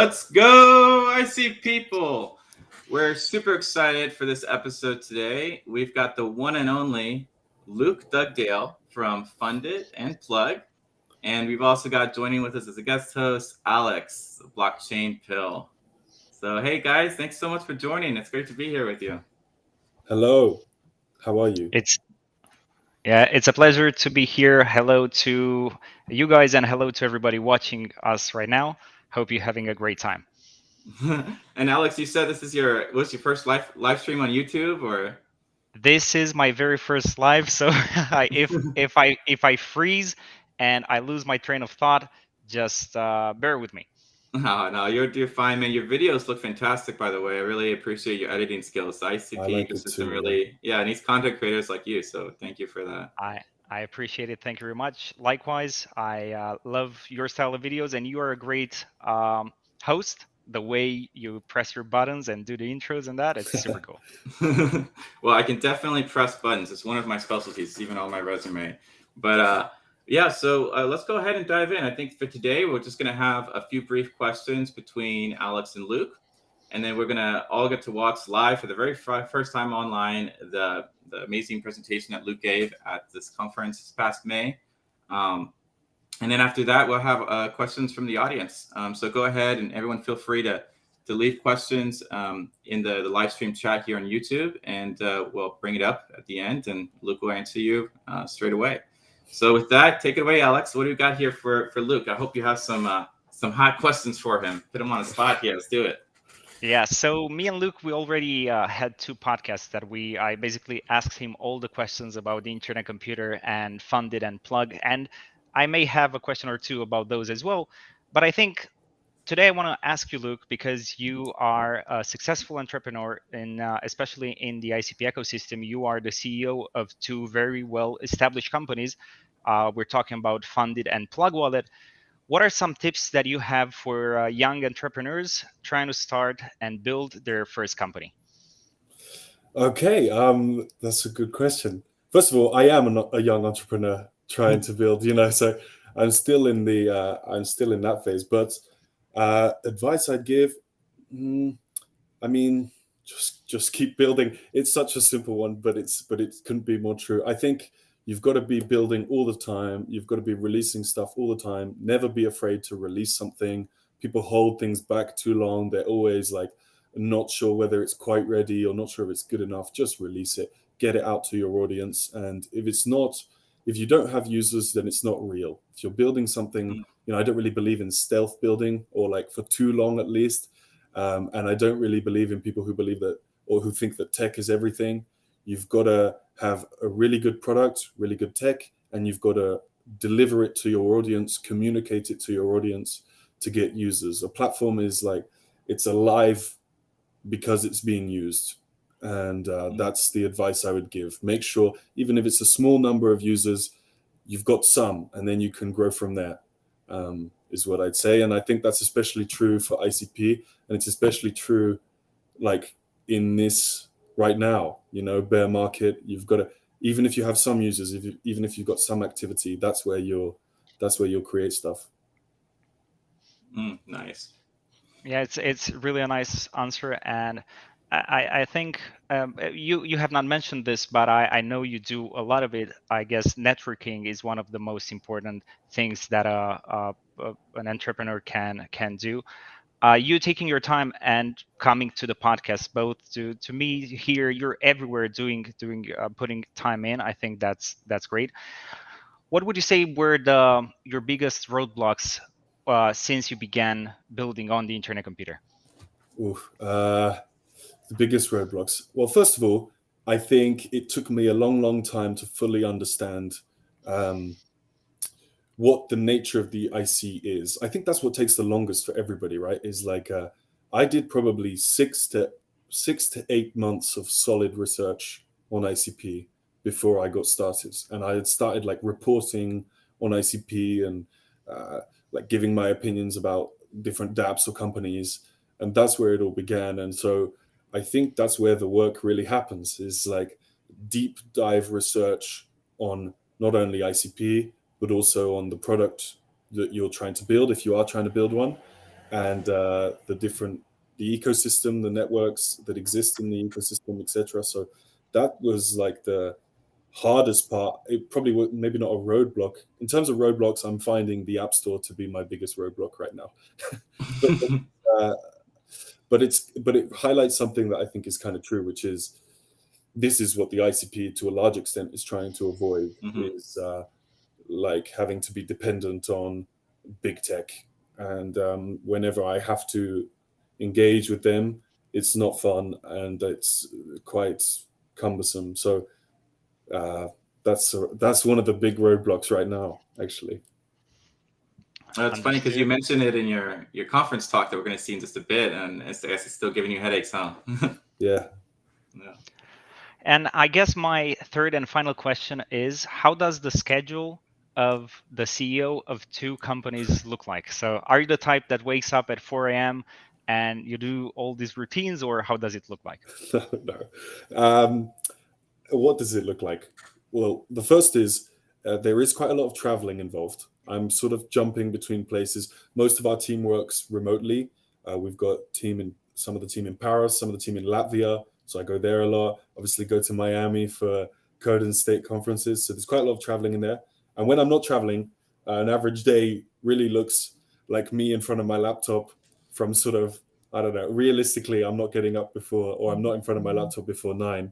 Let's go, IC people. We're super excited for this episode today. We've got the one and only Luke Dugdale from Fund It and Plug. And we've also got joining with us as a guest host, Alex, the Blockchain Pill. So, hey guys, thanks so much for joining. It's great to be here with you. Hello, how are you? It's a pleasure to be here. Hello to you guys and hello to everybody watching us right now. Hope you're having a great time. And Alex, you said this is your first live stream on YouTube, or? This is my very first live, so if I freeze and I lose my train of thought, just bear with me. No, you're fine, man. Your videos look fantastic, by the way. I really appreciate your editing skills. The ICP like ecosystem too, really, it needs content creators like you. So thank you for that. I appreciate it. Thank you very much. Likewise, I love your style of videos, and you are a great host. The way you press your buttons and do the intros and that, it's super cool. Well, I can definitely press buttons. It's one of my specialties, it's even on my resume. But so let's go ahead and dive in. I think for today, we're just going to have a few brief questions between Alex and Luke. And then we're going to all get to watch live for the very first time online the amazing presentation that Luke gave at this conference this past May. And then after that, we'll have questions from the audience. So go ahead and everyone feel free to leave questions in the live stream chat here on YouTube, and we'll bring it up at the end, and Luke will answer you straight away. So with that, take it away, Alex. What do we got here for Luke? I hope you have some hot questions for him. Put him on the spot here. Let's do it. Yeah, so me and Luke, we already had two podcasts that I basically asked him all the questions about the internet computer and Fund It and Plug. And I may have a question or two about those as well. But I think today I want to ask you, Luke, because you are a successful entrepreneur, especially in the ICP ecosystem. You are the CEO of two very well-established companies. We're talking about Fund It and Plug Wallet. What are some tips that you have for young entrepreneurs trying to start and build their first company? Okay, that's a good question. First of all, I am a young entrepreneur trying to build, so I'm still in that phase. But advice I'd give, I mean, just keep building. It's such a simple one, but it couldn't be more true. I think you've got to be building all the time. You've got to be releasing stuff all the time. Never be afraid to release something. People hold things back too long. They're always like not sure whether it's quite ready or not sure if it's good enough. Just release it. Get it out to your audience. And if you don't have users, then it's not real. If you're building something, I don't really believe in stealth building, or like for too long at least. And I don't really believe in people who believe that, or who think that tech is everything. You've got to have a really good product, really good tech, and you've got to deliver it to your audience, communicate it to your audience to get users. A platform is like, it's alive because it's being used. And that's the advice I would give. Make sure, even if it's a small number of users, you've got some, and then you can grow from there, is what I'd say. And I think that's especially true for ICP, and it's especially true like in this right now, bear market. You've got to, even if you have some users, even if you've got some activity, that's where you'll create stuff. Nice. Yeah, it's really a nice answer, and I think you have not mentioned this, but I know you do a lot of it. I guess networking is one of the most important things that an entrepreneur can do. You taking your time and coming to the podcast, both to me here, you're everywhere doing putting time in. I think that's great. What would you say were your biggest roadblocks since you began building on the internet computer? The biggest roadblocks. Well, first of all, I think it took me a long time to fully understand what the nature of the IC is. I think that's what takes the longest for everybody, right? Is like I did probably 6 to 8 months of solid research on ICP before I got started, and I had started like reporting on ICP and like giving my opinions about different dApps or companies, and that's where it all began. And so I think that's where the work really happens, is like deep dive research on not only ICP, but also on the product that you're trying to build, if you are trying to build one. and the ecosystem, the networks that exist in the ecosystem, etc. So that was like the hardest part. It probably would, maybe not a roadblock. In terms of roadblocks, I'm finding the App Store to be my biggest roadblock right now. uh, but it highlights something that I think is kind of true, which is this is what the ICP to a large extent is trying to avoid, is like having to be dependent on big tech. And whenever I have to engage with them, it's not fun and it's quite cumbersome. So that's one of the big roadblocks right now, actually. It's funny because you mentioned it in your conference talk that we're going to see in just a bit, and I guess it's still giving you headaches, huh? Yeah. And I guess my third and final question is, how does the schedule of the CEO of two companies look like? So are you the type that wakes up at 4 a.m. and you do all these routines, or how does it look like? No. What does it look like? Well, the first is there is quite a lot of traveling involved. I'm sort of jumping between places. Most of our team works remotely. We've got some of the team in Paris, some of the team in Latvia. So I go there a lot. Obviously go to Miami for code and state conferences. So there's quite a lot of traveling in there. And when I'm not traveling, an average day really looks like me in front of my laptop from sort of, I don't know, realistically, I'm not getting up before, or I'm not in front of my laptop before 9.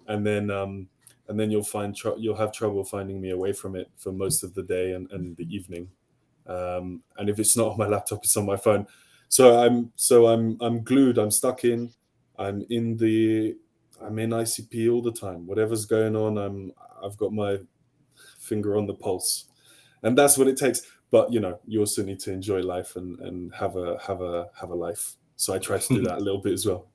And then you'll have trouble finding me away from it for most of the day and the evening. And if it's not on my laptop, it's on my phone. So I'm glued. I'm stuck in. I'm in ICP all the time. Whatever's going on, I've got my finger on the pulse, and that's what it takes. But you also need to enjoy life and have a life. So I try to do that a little bit as well.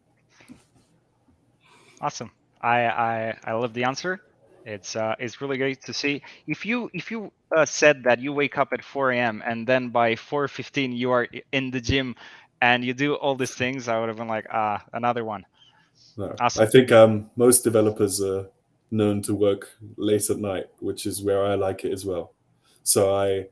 Awesome. I love the answer. It's really great to see. If you said that you wake up at 4 a.m. and then by 4:15 you are in the gym and you do all these things, I would have been like, another one. No. Awesome. I think most developers are known to work late at night, which is where I like it as well. So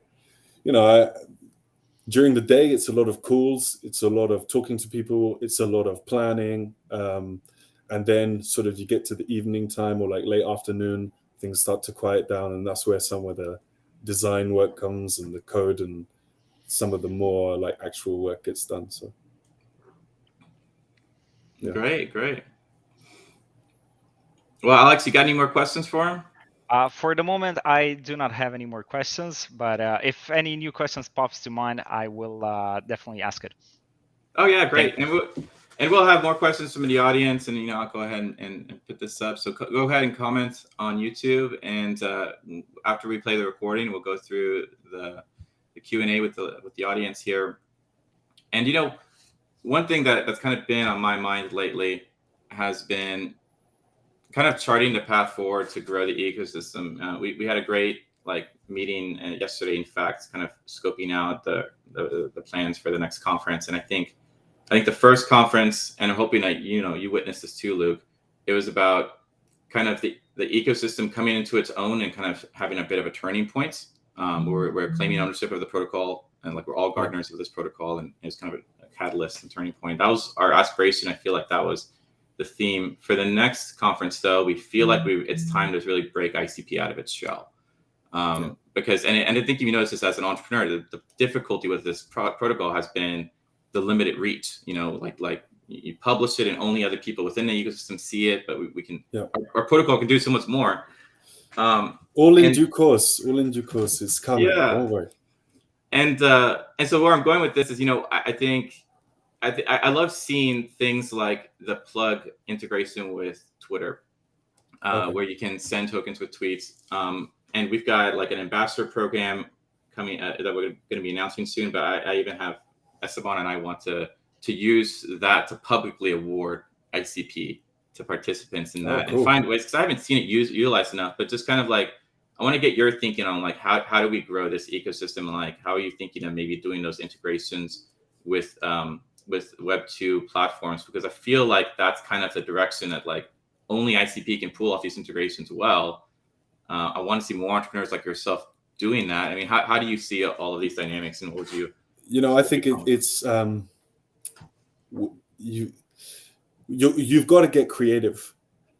during the day, it's a lot of calls, it's a lot of talking to people, it's a lot of planning. And then sort of you get to the evening time or like late afternoon, things start to quiet down. And that's where some of the design work comes and the code and some of the more like actual work gets done. So. Yeah. Great. Well, Alex, you got any more questions for him? For the moment, I do not have any more questions, but if any new questions pops to mind, I will definitely ask it. Oh yeah, great. And we'll have more questions from the audience, and I'll go ahead and put this up. So go ahead and comment on YouTube, and after we play the recording, we'll go through the Q&A with the audience here. And one thing that's kind of been on my mind lately has been kind of charting the path forward to grow the ecosystem. We had a great meeting yesterday, in fact, kind of scoping out the plans for the next conference. And I think the first conference, and I'm hoping that you witnessed this too, Luke, it was about kind of the ecosystem coming into its own and kind of having a bit of a turning point. We're claiming ownership of the protocol, and we're all gardeners of this protocol, and it's kind of a catalyst and turning point. That was our aspiration. I feel like that was the theme for the next conference, though. We feel like it's time to really break ICP out of its shell, because and I think you notice this as an entrepreneur. The difficulty with this protocol has been the limited reach. Like you publish it and only other people within the ecosystem see it, but we can our protocol can do so much more. All in due course. It's coming. Yeah. Don't worry. And so where I'm going with this is, I love seeing things like the plug integration with Twitter, where you can send tokens with tweets. And we've got an ambassador program coming that we're going to be announcing soon. But I even have Esteban and I want to use that to publicly award ICP to participants in that, and find ways, because I haven't seen it utilized enough. But just kind of I want to get your thinking on how do we grow this ecosystem, and how are you thinking of maybe doing those integrations with Web 2 platforms, because I feel like that's kind of the direction that only ICP can pull off these integrations well. I want to see more entrepreneurs like yourself doing that. I mean, how do you see all of these dynamics, and what would you I think it's you've got to get creative.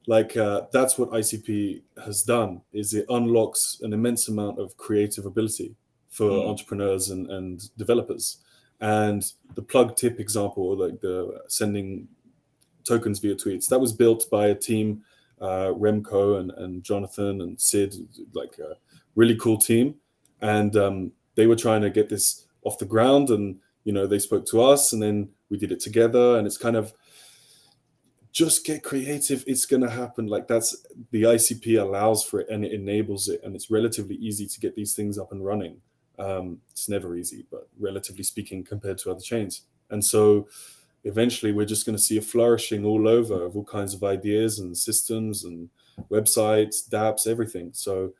Like that's what ICP has done. Is it unlocks an immense amount of creative ability for entrepreneurs and developers. And the plug tip example, like the sending tokens via tweets, that was built by a team, Remco and Jonathan and Sid, like a really cool team. And they were trying to get this off the ground, and they spoke to us, and then we did it together. And it's kind of just get creative, it's going to happen. Like that's the ICP allows for it and it enables it, and it's relatively easy to get these things up and running. It's never easy, but relatively speaking compared to other chains. And so eventually we're just going to see a flourishing all over of all kinds of ideas and systems and websites, dApps, everything. So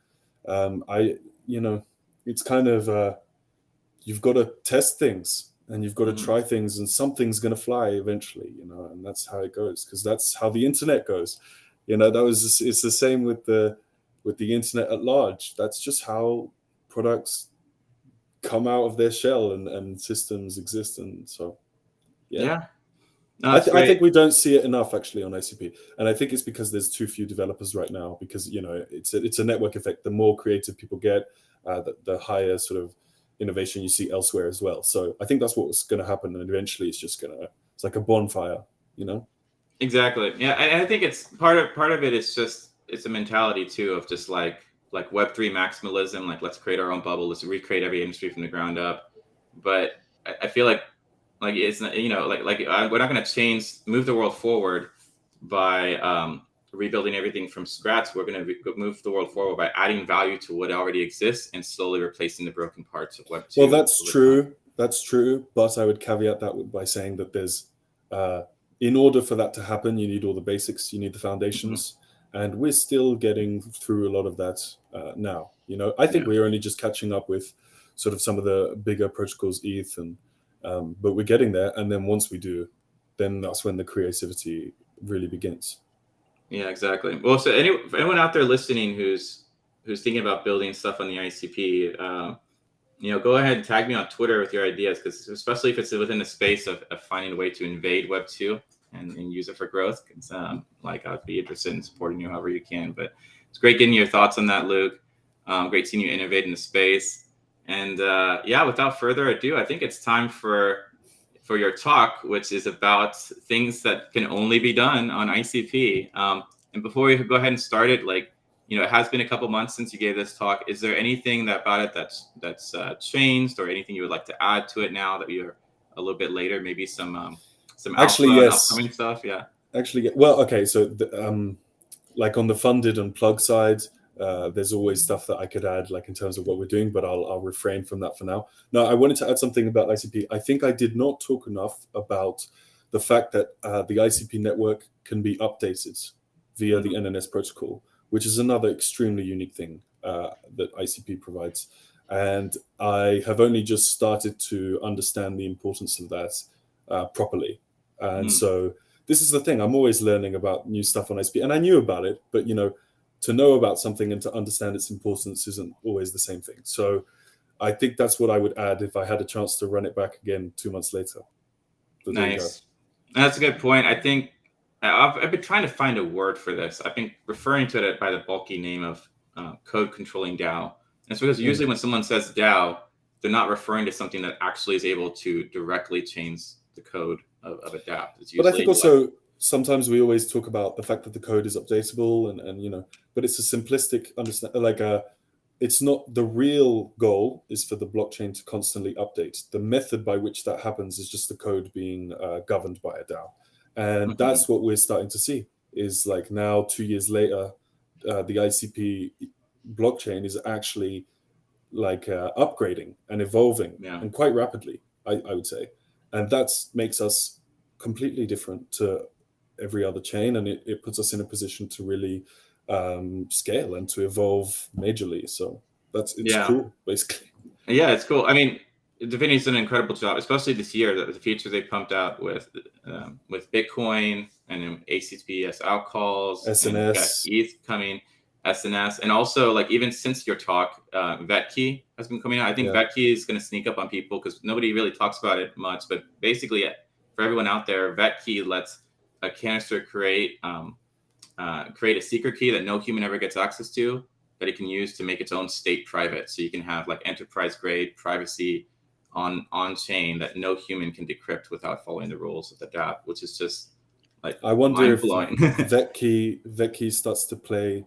it's kind of you've got to test things and you've got to try things, and something's going to fly eventually, and that's how it goes, because that's how the internet goes. It's the same with the internet at large. That's just how products come out of their shell and systems exist. And so No, I think we don't see it enough actually on ICP, and I think it's because there's too few developers right now, because it's a network effect. The more creative people get, the higher sort of innovation you see elsewhere as well. So I think that's what's going to happen, and eventually it's like a bonfire, Exactly. Yeah, and I think it's part of it is just, it's a mentality too of just like Web3 maximalism, like let's create our own bubble, let's recreate every industry from the ground up. But I feel like it's not, we're not going to move the world forward by rebuilding everything from scratch. We're going to move the world forward by adding value to what already exists and slowly replacing the broken parts of Web2. Well, that's true. That's true. But I would caveat that by saying that there's, in order for that to happen, you need all the basics, you need the foundations. And we're still getting through a lot of that now. I think we're only just catching up with sort of some of the bigger protocols, ETH, but we're getting there. And then once we do, then that's when the creativity really begins. Yeah, exactly. Well, so anyone out there listening who's thinking about building stuff on the ICP, go ahead and tag me on Twitter with your ideas, because especially if it's within the space of finding a way to invade Web 2 and use it for growth, it's, I'd be interested in supporting you however you can. But it's great getting your thoughts on that, Luke. Great seeing you innovate in the space. And without further ado, I think it's time for your talk, which is about things that can only be done on ICP. And before we go ahead and start it, it has been a couple months since you gave this talk. Is there anything about it that's changed, or anything you would like to add to it now that you're a little bit later? Maybe some actually, yes, upcoming stuff. Yeah. Actually, well, okay. So, like on the funded and plug side, there's always stuff that I could add, like in terms of what we're doing, but I'll refrain from that for now. Now, I wanted to add something about ICP. I think I did not talk enough about the fact that the ICP network can be updated via the NNS protocol, which is another extremely unique thing that ICP provides. And I have only just started to understand the importance of that properly. And so this is the thing. I'm always learning about new stuff on ICP, and I knew about it, but to know about something and to understand its importance isn't always the same thing. So I think that's what I would add if I had a chance to run it back again 2 months later. But nice. That's a good point. I think I've been trying to find a word for this. I've been referring to it by the bulky name of code controlling DAO. It's because usually when someone says DAO, they're not referring to something that actually is able to directly change the code of a DAO. But I think also sometimes we always talk about the fact that the code is updatable and but it's a simplistic understand, it's not the real goal is for the blockchain to constantly update. The method by which that happens is just the code being governed by a DAO. And that's what we're starting to see is like now 2 years later, the ICP blockchain is actually upgrading and evolving and quite rapidly, I would say. And that makes us completely different to every other chain. And it puts us in a position to really scale and to evolve majorly. So it's cool, basically. Yeah, it's cool. I mean, Divinity's done an incredible job, especially this year. The features they pumped out with Bitcoin and ACPS outcalls, SNS, and ETH coming. SNS, and also like even since your talk, VetKey has been coming out. I think VetKey is going to sneak up on people because nobody really talks about it much. But basically, for everyone out there, VetKey lets a canister create a secret key that no human ever gets access to, that it can use to make its own state private. So you can have like enterprise grade privacy on chain that no human can decrypt without following the rules of the dApp, which is just like I wonder if mind-blowing. VetKey starts to play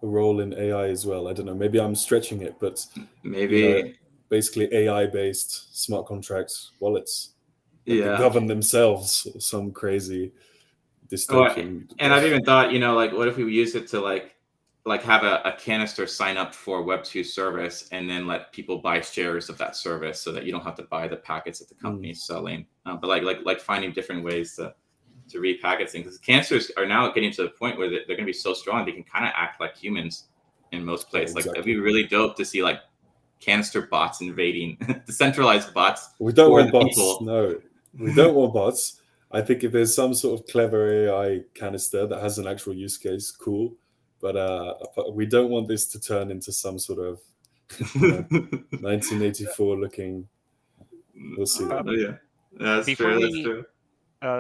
a role in AI as well. I don't know. Maybe I'm stretching it, but maybe basically AI-based smart contracts wallets that yeah govern themselves. Some crazy dystopian. And I've even thought, like, what if we use it to like have a canister sign up for Web2 service and then let people buy shares of that service so that you don't have to buy the packets that the company's selling. But like finding different ways to repackage things. Because canisters are now getting to the point where they're going to be so strong they can kind of act like humans in most places. Exactly. Like it'd be really dope to see like canister bots invading decentralized bots. We don't want bots. People. No, we don't want bots. I think if there's some sort of clever AI canister that has an actual use case, cool. But we don't want this to turn into some sort of 1984 looking. We'll see. Yeah, that's true.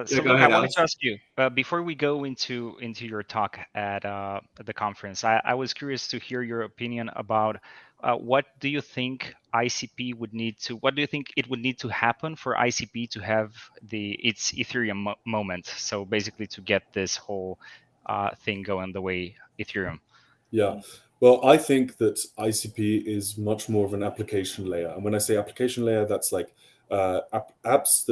So go ahead, I wanted to ask you, before we go into your talk at the conference, I was curious to hear your opinion about what do you think ICP would need to, what do you think it would need to happen for ICP to have its Ethereum moment? So basically to get this whole thing going the way Ethereum. Yeah. Well, I think that ICP is much more of an application layer. And when I say application layer, that's like apps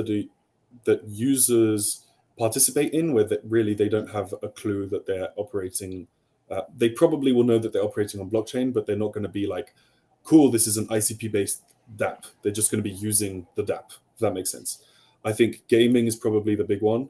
that users participate in, where really they don't have a clue that they're operating. They probably will know that they're operating on blockchain, but they're not going to be like, cool, this is an ICP-based dApp. They're just going to be using the dApp, if that makes sense. I think gaming is probably the big one,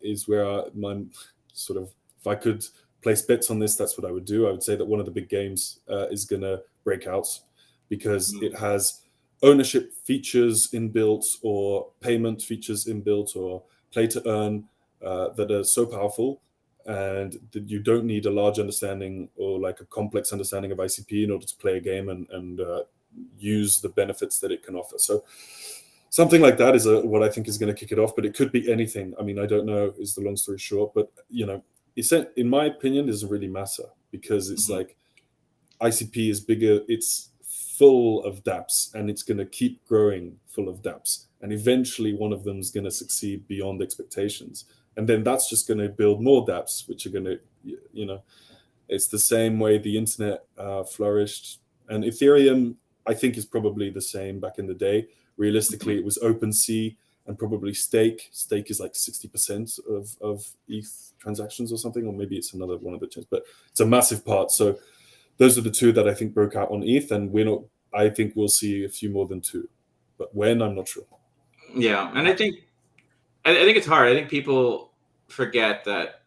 is where my sort of, if I could place bets on this, that's what I would do. I would say that one of the big games is going to break out because it has ownership features inbuilt or payment features inbuilt or play to earn that are so powerful, and that you don't need a large understanding or like a complex understanding of ICP in order to play a game and use the benefits that it can offer. So something like that is what I think is going to kick it off, but it could be anything. I mean, I don't know is the long story short, but in my opinion, doesn't really matter because it's like ICP is bigger. It's full of dApps and it's going to keep growing full of dApps. And eventually one of them is going to succeed beyond expectations. And then that's just going to build more dApps, which are going to, it's the same way the internet flourished. And Ethereum, I think, is probably the same back in the day. Realistically, it was OpenSea and probably Stake. Stake is like 60% of ETH transactions or something, or maybe it's another one of the chains, but it's a massive part. So those are the two that I think broke out on ETH, and I think we'll see a few more than two, but when, I'm not sure. Yeah, and I think it's hard. I think people forget that,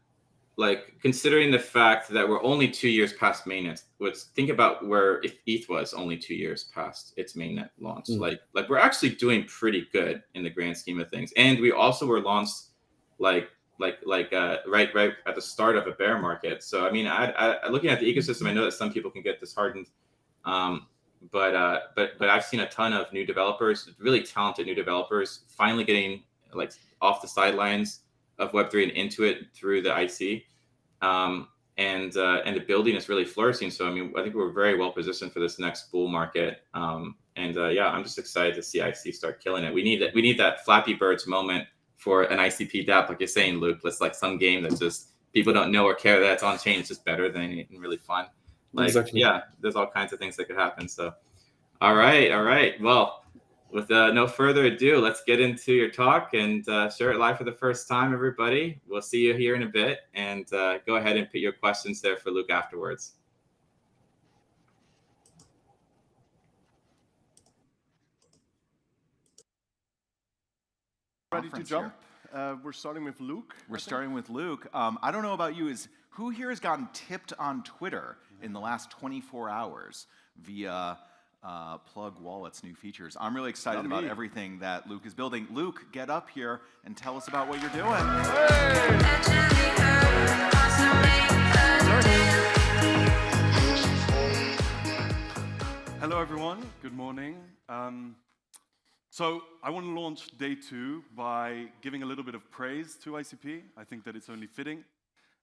like, considering the fact that we're only 2 years past mainnet, think about where if ETH was only 2 years past its mainnet launch. Like we're actually doing pretty good in the grand scheme of things, and we also were launched right at the start of a bear market. So I mean, I looking at the ecosystem, I know that some people can get disheartened, but I've seen a ton of new developers, really talented new developers, finally getting like off the sidelines of Web3 and into it through the IC, and the building is really flourishing. So I mean, I think we're very well positioned for this next bull market. I'm just excited to see IC start killing it. We need that Flappy Birds moment for an ICP dApp, like you're saying, Luke. It's like some game that's just people don't know or care that it's on chain. It's just better than anything, really fun. Like, exactly. Yeah, there's all kinds of things that could happen. So, all right. Well, with no further ado, let's get into your talk and share it live for the first time, everybody. We'll see you here in a bit, and go ahead and put your questions there for Luke afterwards. Ready to jump? We're starting with Luke. Starting with Luke. I don't know about you, who here has gotten tipped on Twitter in the last 24 hours via Plug Wallet's new features? I'm really excited about everything that Luke is building. Luke, get up here and tell us about what you're doing. Hey! Hello, everyone. Good morning. So I want to launch day 2 by giving a little bit of praise to ICP. I think that it's only fitting.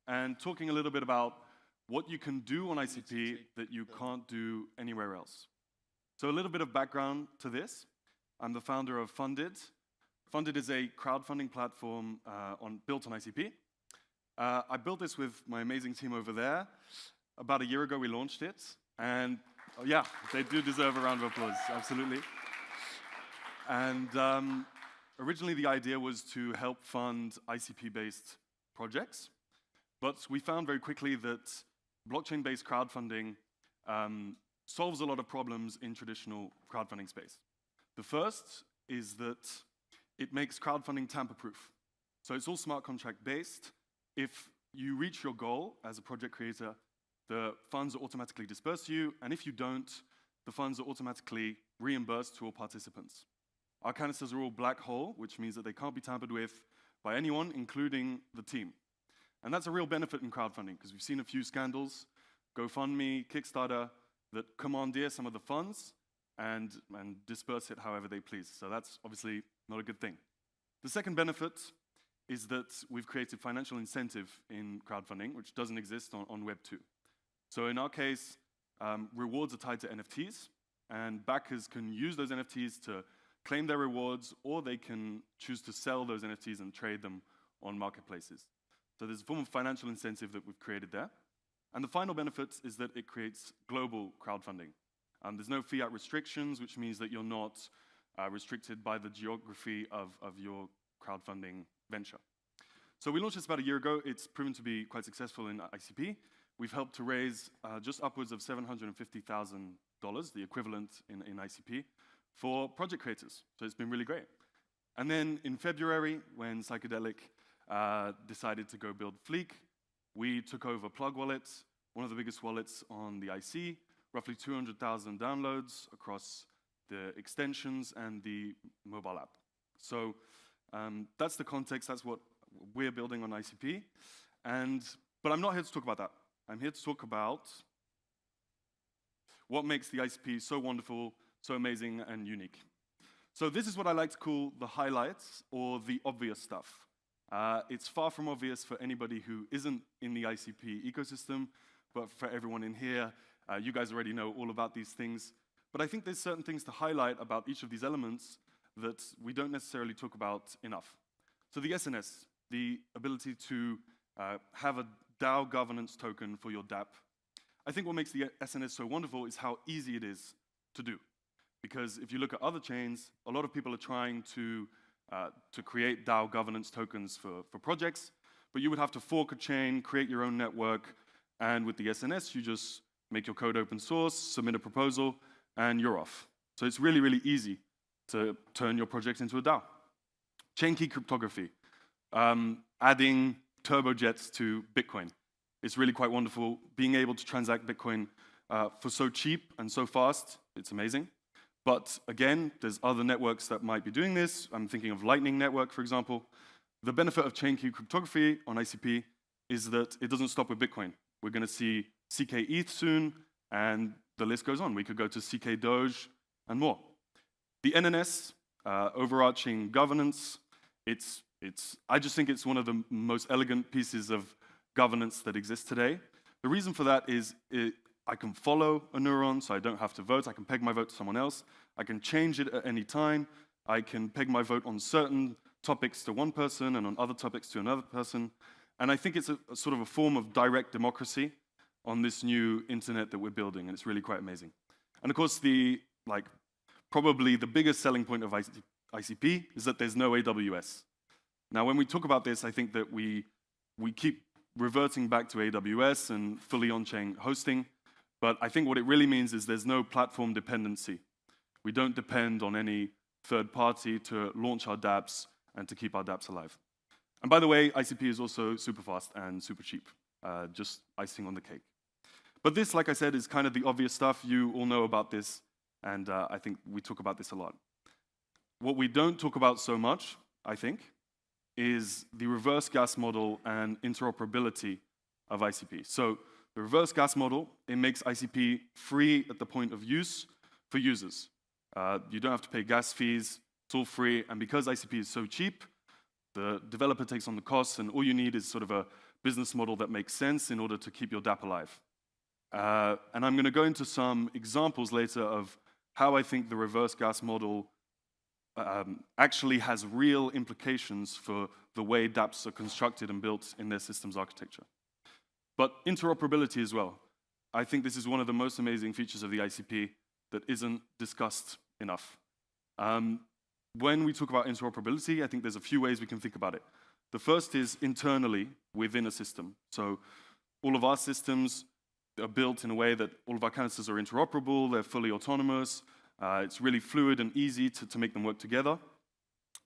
And talking a little bit about what you can do on ICP that you can't do anywhere else. So a little bit of background to this. I'm the founder of Funded. Funded is a crowdfunding platform built on ICP. I built this with my amazing team over there. About a year ago, we launched it. And yeah, they do deserve a round of applause, absolutely. And originally, the idea was to help fund ICP-based projects. But we found very quickly that blockchain-based crowdfunding solves a lot of problems in traditional crowdfunding space. The first is that it makes crowdfunding tamper-proof. So it's all smart contract-based. If you reach your goal as a project creator, the funds are automatically dispersed to you, and if you don't, the funds are automatically reimbursed to all participants. Our canisters are all black hole, which means that they can't be tampered with by anyone, including the team. And that's a real benefit in crowdfunding, because we've seen a few scandals, GoFundMe, Kickstarter, that commandeer some of the funds and disperse it however they please. So that's obviously not a good thing. The second benefit is that we've created financial incentive in crowdfunding, which doesn't exist on Web 2. So in our case, rewards are tied to NFTs, and backers can use those NFTs to claim their rewards, or they can choose to sell those NFTs and trade them on marketplaces. So there's a form of financial incentive that we've created there. And the final benefit is that it creates global crowdfunding. There's no fiat restrictions, which means that you're not restricted by the geography of your crowdfunding venture. So we launched this about a year ago. It's proven to be quite successful in ICP. We've helped to raise just upwards of $750,000, the equivalent in ICP, for project creators. So it's been really great. And then in February, when Psychedelic decided to go build Fleek, we took over Plug Wallet, one of the biggest wallets on the IC, roughly 200,000 downloads across the extensions and the mobile app. So that's the context, that's what we're building on ICP. But I'm not here to talk about that. I'm here to talk about what makes the ICP so wonderful, so amazing, and unique. So this is what I like to call the highlights, or the obvious stuff. It's far from obvious for anybody who isn't in the ICP ecosystem, but for everyone in here, you guys already know all about these things. But I think there's certain things to highlight about each of these elements that we don't necessarily talk about enough. So the SNS, the ability to have a DAO governance token for your dApp. I think what makes the SNS so wonderful is how easy it is to do. Because if you look at other chains, a lot of people are trying to create DAO governance tokens for projects, but you would have to fork a chain, create your own network, and with the SNS, you just make your code open source, submit a proposal, and you're off. So it's really, really easy to turn your project into a DAO. Chain key cryptography, adding turbojets to Bitcoin. It's really quite wonderful. Being able to transact Bitcoin for so cheap and so fast, it's amazing. But again, there's other networks that might be doing this. I'm thinking of Lightning Network, for example. The benefit of chain key cryptography on ICP is that it doesn't stop with Bitcoin. We're going to see CK ETH soon, and the list goes on. We could go to CK Doge and more. The NNS, overarching governance, I just think it's one of the most elegant pieces of governance that exists today. The reason for that is I can follow a neuron, so I don't have to vote. I can peg my vote to someone else. I can change it at any time. I can peg my vote on certain topics to one person and on other topics to another person. And I think it's a sort of a form of direct democracy on this new internet that we're building, and it's really quite amazing. And of course, probably the biggest selling point of ICP is that there's no AWS. Now, when we talk about this, I think that we keep reverting back to AWS and fully on-chain hosting, but I think what it really means is there's no platform dependency. We don't depend on any third party to launch our dApps and to keep our dApps alive. And by the way, ICP is also super fast and super cheap, just icing on the cake. But this, like I said, is kind of the obvious stuff. You all know about this, and I think we talk about this a lot. What we don't talk about so much, I think, is the reverse gas model and interoperability of ICP. So the reverse gas model, it makes ICP free at the point of use for for users. You don't have to pay gas fees, it's all free, and because ICP is so cheap, the developer takes on the costs, and all you need is sort of a business model that makes sense in order to keep your dApp alive. And I'm going to go into some examples later of how I think the reverse gas model actually has real implications for the way dApps are constructed and built in their systems architecture. But interoperability as well. I think this is one of the most amazing features of the ICP that isn't discussed enough. When we talk about interoperability, I think there's a few ways we can think about it. The first is internally within a system. So all of our systems are built in a way that all of our canisters are interoperable, they're fully autonomous, it's really fluid and easy to make them work together.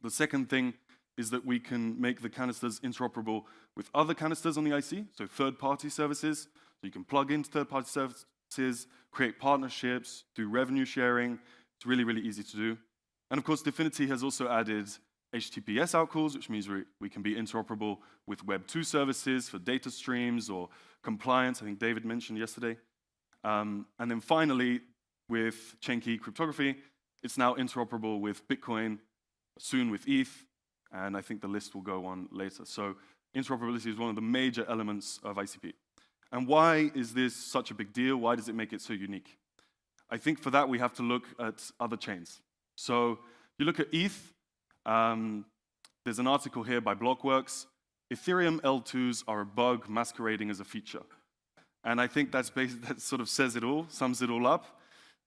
The second thing is that we can make the canisters interoperable with other canisters on the IC, so third-party services. So you can plug into third-party services, create partnerships, do revenue sharing. It's really, really easy to do. And of course, Dfinity has also added HTTPS outcalls, which means we can be interoperable with Web 2 services for data streams or compliance, I think David mentioned yesterday. And then finally, with chain key cryptography, it's now interoperable with Bitcoin, soon with ETH, and I think the list will go on later. So interoperability is one of the major elements of ICP. And why is this such a big deal? Why does it make it so unique? I think for that, we have to look at other chains. So you look at ETH, there's an article here by Blockworks. Ethereum L2s are a bug masquerading as a feature. And I think that sort of says it all, sums it all up.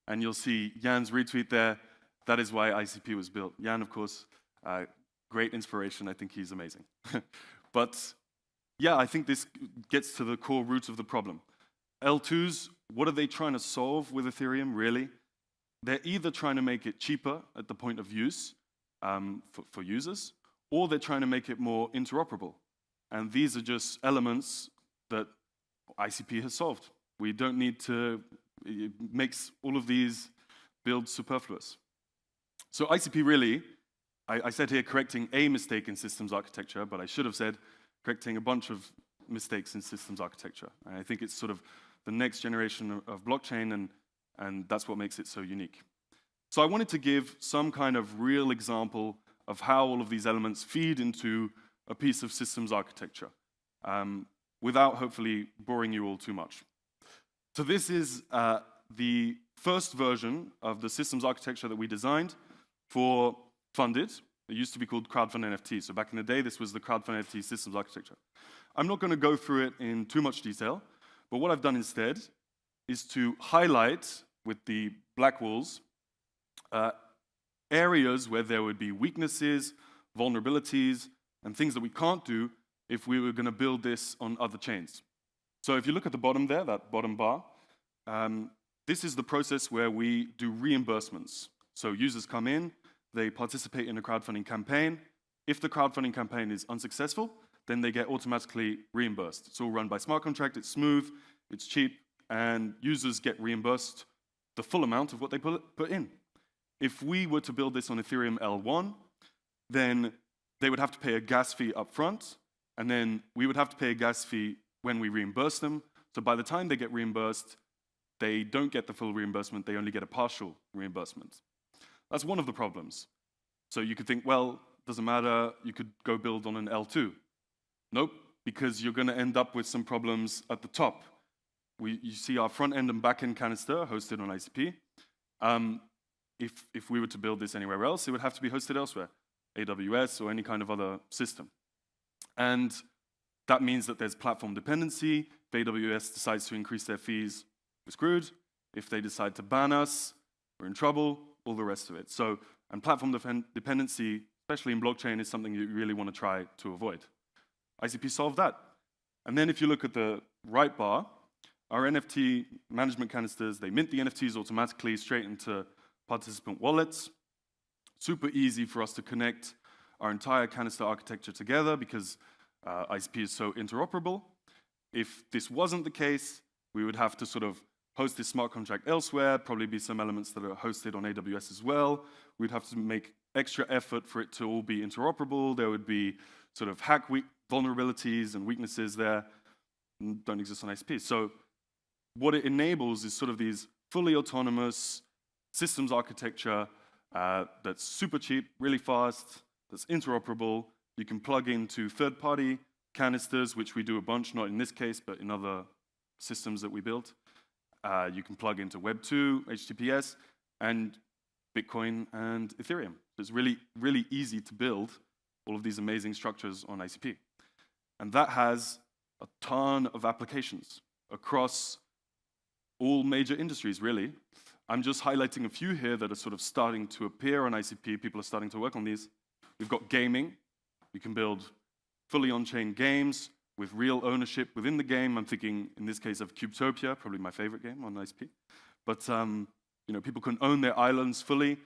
And you'll see Jan's retweet there. That is why ICP was built. Jan, of course, great inspiration. I think he's amazing. But yeah, I think this gets to the core root of the problem. L2s, what are they trying to solve with Ethereum, really? They're either trying to make it cheaper at the point of use for users, or they're trying to make it more interoperable. And these are just elements that ICP has solved. We don't need to, it makes all of these builds superfluous. So ICP really, I said here correcting a mistake in systems architecture, but I should have said correcting a bunch of mistakes in systems architecture. And I think it's sort of the next generation of blockchain, and that's what makes it so unique. So I wanted to give some kind of real example of how all of these elements feed into a piece of systems architecture, without hopefully boring you all too much. So this is the first version of the systems architecture that we designed for Funded. It used to be called Crowdfund NFT. So back in the day, this was the Crowdfund NFT systems architecture. I'm not going to go through it in too much detail, but what I've done instead is to highlight with the black walls areas where there would be weaknesses, vulnerabilities, and things that we can't do if we were going to build this on other chains. So if you look at the bottom there, that bottom bar, this is the process where we do reimbursements. So users come in, they participate in a crowdfunding campaign. If the crowdfunding campaign is unsuccessful, then they get automatically reimbursed. It's all run by smart contract, it's smooth, it's cheap, and users get reimbursed the full amount of what they put in. If we were to build this on Ethereum L1, then they would have to pay a gas fee up front, and then we would have to pay a gas fee when we reimburse them. So by the time they get reimbursed, they don't get the full reimbursement, they only get a partial reimbursement. That's one of the problems. So you could think, well, doesn't matter, you could go build on an L2. Nope, because you're going to end up with some problems at the top. You see our front end and back end canister hosted on ICP. If we were to build this anywhere else, it would have to be hosted elsewhere, AWS or any kind of other system. And that means that there's platform dependency. If AWS decides to increase their fees, we're screwed. If they decide to ban us, we're in trouble, all the rest of it. So, and platform dependency, especially in blockchain, is something you really want to try to avoid. ICP solved that. And then if you look at the right bar, our NFT management canisters, they mint the NFTs automatically straight into participant wallets. Super easy for us to connect our entire canister architecture together because ICP is so interoperable. If this wasn't the case, we would have to sort of host this smart contract elsewhere, probably be some elements that are hosted on AWS as well. We'd have to make extra effort for it to all be interoperable. There would be sort of hack vulnerabilities and weaknesses there that don't exist on ICP. So what it enables is sort of these fully autonomous, systems architecture that's super cheap, really fast, that's interoperable. You can plug into third-party canisters, which we do a bunch, not in this case, but in other systems that we built. You can plug into Web 2, HTTPS, and Bitcoin and Ethereum. It's really, really easy to build all of these amazing structures on ICP. And that has a ton of applications across all major industries, really. I'm just highlighting a few here that are sort of starting to appear on ICP. People are starting to work on these. We've got gaming. You can build fully on-chain games with real ownership within the game. I'm thinking, in this case, of Cubetopia, probably my favorite game on ICP. But people can own their islands fully.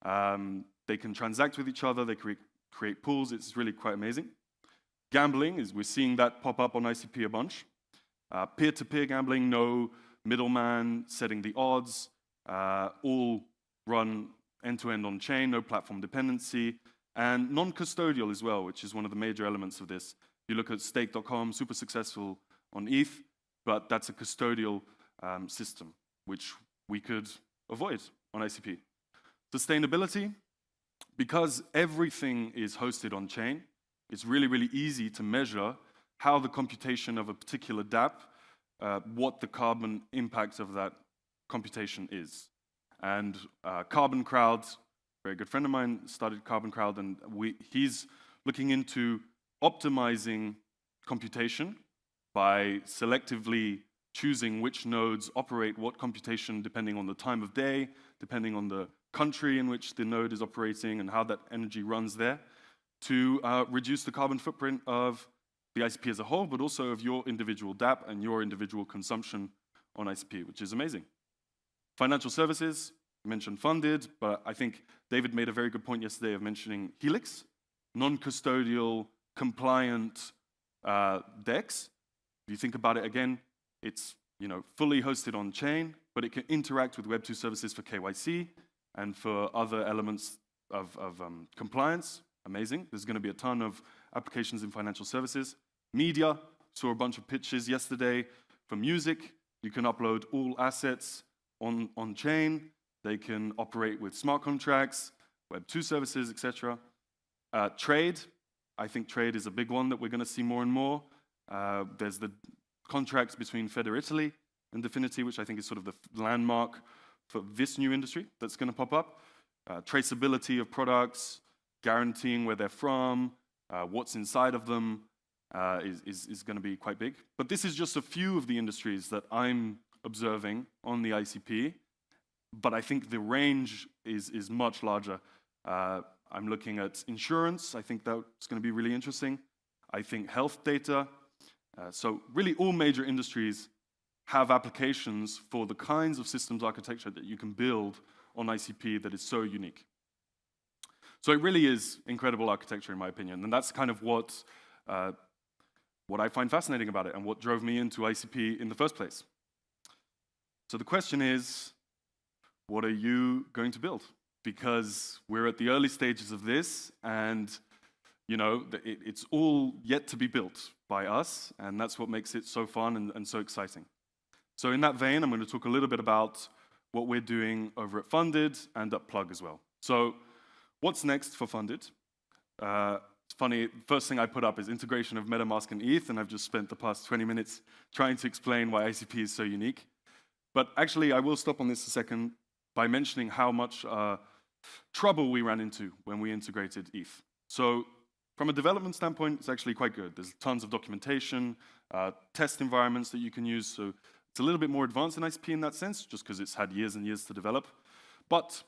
They can transact with each other. They create pools. It's really quite amazing. Gambling, we're seeing that pop up on ICP a bunch. Peer-to-peer gambling, no middleman setting the odds, all run end-to-end on-chain, no platform dependency, and non-custodial as well, which is one of the major elements of this. You look at stake.com, super successful on ETH, but that's a custodial system, which we could avoid on ICP. Sustainability, because everything is hosted on-chain, it's really, really easy to measure how the computation of a particular dApp, what the carbon impact of that computation is. And Carbon Crowd, a very good friend of mine, started Carbon Crowd, and he's looking into optimizing computation by selectively choosing which nodes operate what computation depending on the time of day, depending on the country in which the node is operating and how that energy runs there, to reduce the carbon footprint of the ICP as a whole, but also of your individual dApp and your individual consumption on ICP, which is amazing. Financial services, I mentioned funded, but I think David made a very good point yesterday of mentioning Helix, non-custodial, compliant DEX. If you think about it again, it's fully hosted on chain, but it can interact with Web 2 services for KYC and for other elements of compliance. Amazing. There's going to be a ton of applications in financial services. Media, saw a bunch of pitches yesterday. For music, you can upload all assets on chain. They can operate with smart contracts, Web 2 services, etc. Trade, I think trade is a big one that we're going to see more and more. There's the contracts between Federitaly and Definity, which I think is sort of the landmark for this new industry that's going to pop up. Traceability of products, guaranteeing where they're from, what's inside of them is going to be quite big. But this is just a few of the industries that I'm observing on the ICP, but I think the range is much larger. I'm looking at insurance. I think that's going to be really interesting. I think health data. So really all major industries have applications for the kinds of systems architecture that you can build on ICP that is so unique. So it really is incredible architecture, in my opinion, and that's kind of what I find fascinating about it and what drove me into ICP in the first place. So the question is, what are you going to build? Because we're at the early stages of this, and it's all yet to be built by us, and that's what makes it so fun and so exciting. So in that vein, I'm going to talk a little bit about what we're doing over at Funded and at Plug as well. So what's next for Funded? It's funny, first thing I put up is integration of MetaMask and ETH, and I've just spent the past 20 minutes trying to explain why ICP is so unique. But actually, I will stop on this a second by mentioning how much trouble we ran into when we integrated ETH. So from a development standpoint, it's actually quite good. There's tons of documentation, test environments that you can use. So it's a little bit more advanced in ICP in that sense, just because it's had years and years to develop. But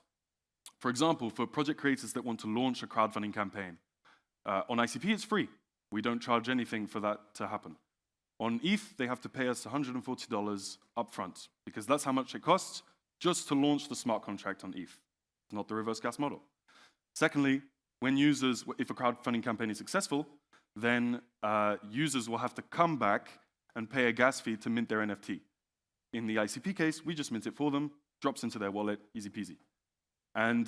for example, for project creators that want to launch a crowdfunding campaign, on ICP it's free. We don't charge anything for that to happen. On ETH, they have to pay us $140 upfront, because that's how much it costs just to launch the smart contract on ETH, not the reverse gas model. Secondly, when users, if a crowdfunding campaign is successful, then users will have to come back and pay a gas fee to mint their NFT. In the ICP case, we just mint it for them, drops into their wallet, easy peasy. And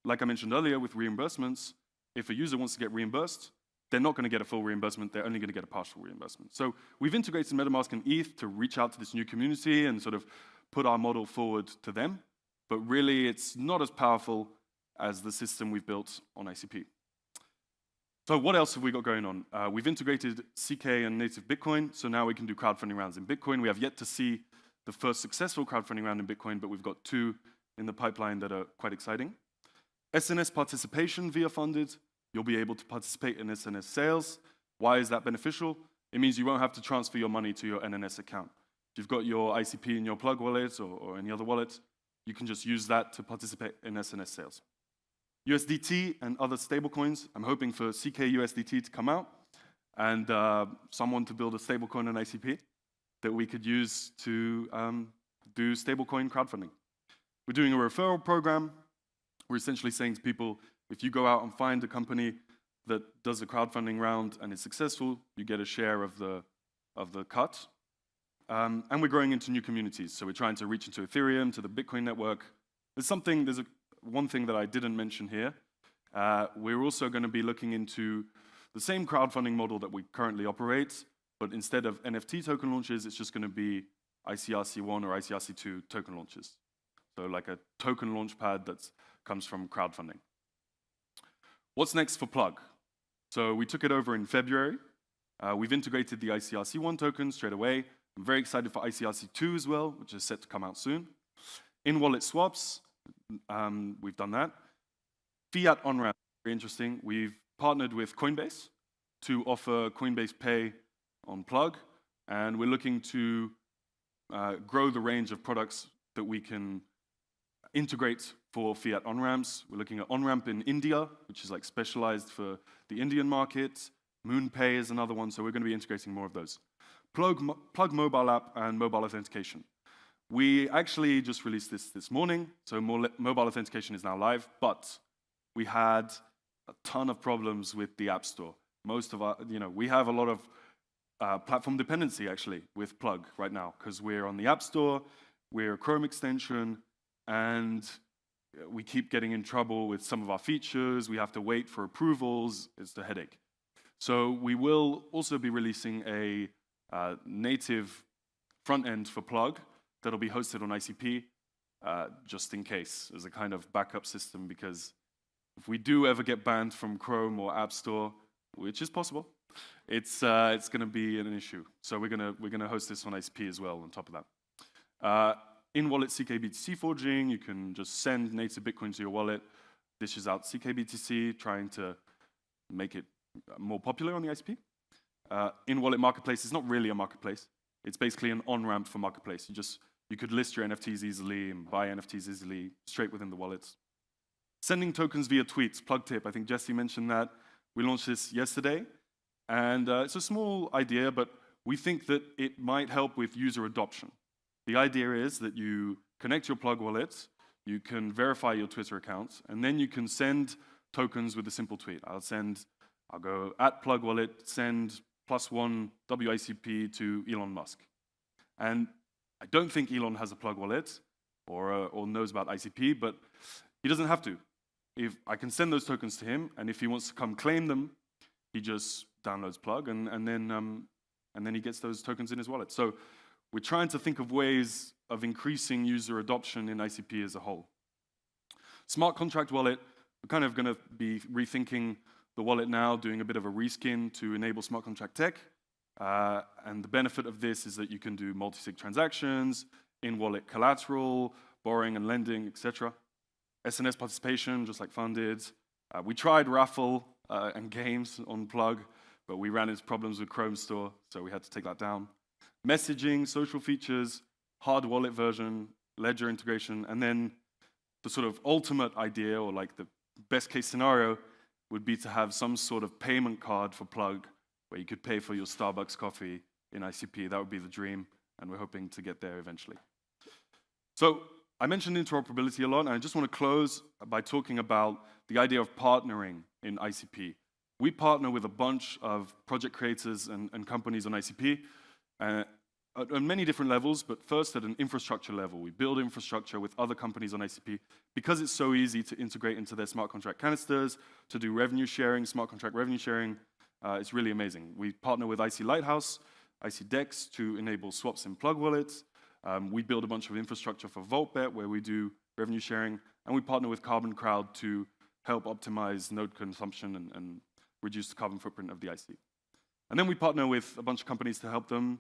like I mentioned earlier with reimbursements, if a user wants to get reimbursed, they're not going to get a full reimbursement, they're only going to get a partial reimbursement. So we've integrated MetaMask and ETH to reach out to this new community and sort of put our model forward to them. but really it's not as powerful as the system we've built on ICP. So what else have we got going on? We've integrated CK and native Bitcoin, so now we can do crowdfunding rounds in Bitcoin. We have yet to see the first successful crowdfunding round in Bitcoin, but we've got 2 in the pipeline that are quite exciting. SNS participation via funded. You'll be able to participate in SNS sales. Why is that beneficial? It means you won't have to transfer your money to your NNS account. If you've got your ICP in your Plug wallet or any other wallet, you can just use that to participate in SNS sales. USDT and other stablecoins. I'm hoping for CK USDT to come out and someone to build a stablecoin on ICP that we could use to do stablecoin crowdfunding. We're doing a referral program. We're essentially saying to people, if you go out and find a company that does a crowdfunding round and is successful, you get a share of the cut. And we're growing into new communities. So we're trying to reach into Ethereum, to the Bitcoin network. There's one thing that I didn't mention here. We're also going to be looking into the same crowdfunding model that we currently operate, but instead of NFT token launches, it's just going to be ICRC1 or ICRC2 token launches. So like a token launch pad that comes from crowdfunding. What's next for Plug? So we took it over in February. We've integrated the ICRC1 token straight away. I'm very excited for ICRC2 as well, which is set to come out soon. In-wallet swaps, we've done that. Fiat on-ramp, very interesting. We've partnered with Coinbase to offer Coinbase Pay on Plug, and we're looking to grow the range of products that we can integrate for fiat on-ramps. We're looking at on-ramp in India, which is like specialized for the Indian market. MoonPay is another one, so we're going to be integrating more of those. Plug mobile app and mobile authentication. We actually just released this morning, so mobile authentication is now live, but we had a ton of problems with the App Store. We have a lot of platform dependency actually with Plug right now, because we're on the App Store, we're a Chrome extension, and we keep getting in trouble with some of our features. We have to wait for approvals. It's a headache. So we will also be releasing a native front end for Plug that'll be hosted on ICP, just in case, as a kind of backup system, because if we do ever get banned from Chrome or App Store, which is possible, it's going to be an issue. So we're gonna host this on ICP as well on top of that. In-wallet CKBTC forging, you can just send native Bitcoin to your wallet, dishes out CKBTC, trying to make it more popular on the ICP. In-wallet marketplace is not really a marketplace. It's basically an on-ramp for marketplace. You could list your NFTs easily and buy NFTs easily straight within the wallets. Sending tokens via tweets, Plug tip. I think Jesse mentioned that. We launched this yesterday, and it's a small idea, but we think that it might help with user adoption. The idea is that you connect your Plug wallet, you can verify your Twitter account, and then you can send tokens with a simple tweet. I'll go @Plug wallet, send +1 WICP to Elon Musk. And I don't think Elon has a Plug wallet or knows about ICP, but he doesn't have to. If I can send those tokens to him, and if he wants to come claim them, he just downloads Plug, and then he gets those tokens in his wallet. So we're trying to think of ways of increasing user adoption in ICP as a whole. Smart contract wallet, we're kind of going to be rethinking the wallet now, doing a bit of a reskin to enable smart contract tech. And the benefit of this is that you can do multi-sig transactions, in-wallet collateral, borrowing and lending, etc. SNS participation, just like funded. We tried raffle and games on Plug, but we ran into problems with Chrome Store, so we had to take that down. Messaging, social features, hard wallet version, ledger integration, and then the sort of ultimate idea, or like the best case scenario, would be to have some sort of payment card for Plug where you could pay for your Starbucks coffee in ICP. That would be the dream, and we're hoping to get there eventually. So I mentioned interoperability a lot, and I just want to close by talking about the idea of partnering in ICP. We partner with a bunch of project creators and companies on ICP on many different levels, but first at an infrastructure level. We build infrastructure with other companies on ICP because it's so easy to integrate into their smart contract canisters, to do revenue sharing, smart contract revenue sharing. It's really amazing. We partner with IC Lighthouse, IC Dex to enable swaps in Plug wallets. We build a bunch of infrastructure for VaultBet, where we do revenue sharing, and we partner with Carbon Crowd to help optimize node consumption and reduce the carbon footprint of the IC. And then we partner with a bunch of companies to help them